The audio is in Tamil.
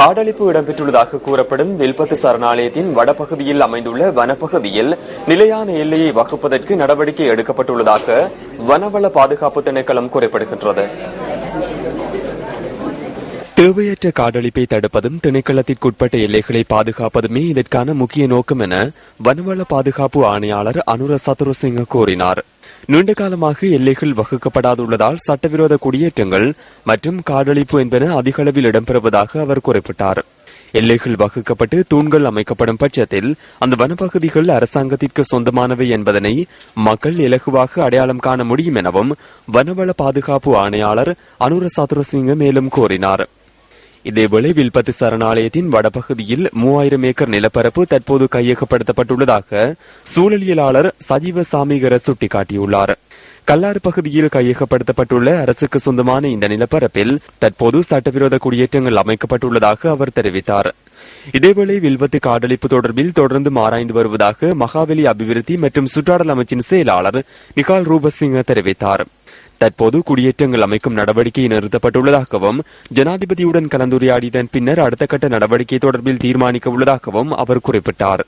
காடழிப்பு இடம்பெற்றுள்ளதாக கூறப்படும் வில்பத்து சரணாலயத்தின் வடபகுதியில் அமைந்துள்ள வனப்பகுதியில் நிலையான எல்லையை வகுப்பதற்கு நடவடிக்கை எடுக்கப்பட்டுள்ளதாக வனவள பாதுகாப்பு திணைக்களம் குறிப்பிடுகின்றது. தேவையற்ற காடழிப்பை தடுப்பதும் திணைக்களத்திற்குட்பட்ட எல்லைகளை பாதுகாப்பதுமே இதற்கான முக்கிய நோக்கம் என வனவள பாதுகாப்பு ஆணையாளர் அனுர சதுரசிங்க கூறினார். நீண்ட காலமாக எல்லைகள் வகுக்கப்படாதுள்ளதால் சட்டவிரோத குடியேற்றங்கள் மற்றும் காடழிப்பு என்பன அதிக அளவில் இடம்பெறுவதாக அவர் குறிப்பிட்டார். எல்லைகள் வகுக்கப்பட்டு தூண்கள் அமைக்கப்படும் பட்சத்தில் அந்த வனப்பகுதிகள் அரசாங்கத்திற்கு சொந்தமானவை என்பதனை மக்கள் இலகுவாக அடையாளம் காண முடியும் எனவும் வனவள பாதுகாப்பு ஆணையாளர் அனுர சதுரசிங்க மேலும் கூறினார். இதேவேளை வில்பத்து சரணாலயத்தின் வடபகுதியில் 3000 ஏக்கர் நிலப்பரப்பு தற்போது கையகப்படுத்தப்பட்டுள்ளதாக சூழலியலாளர் சஜீவ சாமிகர சுட்டிக்காட்டியுள்ளார். கல்லாறு பகுதியில் கையகப்படுத்தப்பட்டுள்ள அரசுக்கு சொந்தமான இந்த நிலப்பரப்பில் தற்போது சட்டவிரோத குடியேற்றங்கள் அமைக்கப்பட்டுள்ளதாக அவர் தெரிவித்தார். இதேவேளை வில்பத்து காடழிப்பு தொடர்பில் தொடர்ந்து ஆராய்ந்து வருவதாக மகாவலி அபிவிருத்தி மற்றும் சுற்றாடல் அமைச்சின் செயலாளர் நிகால் ரூபசிங்க தெரிவித்தார். தற்போது குடியேற்றங்கள் அமைக்கும் நடவடிக்கை நிறுத்தப்பட்டுள்ளதாகவும் ஜனாதிபதியுடன் கலந்துரையாடியதன் பின்னர் அடுத்த கட்ட நடவடிக்கை தொடர்பில் தீர்மானிக்க உள்ளதாகவும் அவர் குறிப்பிட்டார்.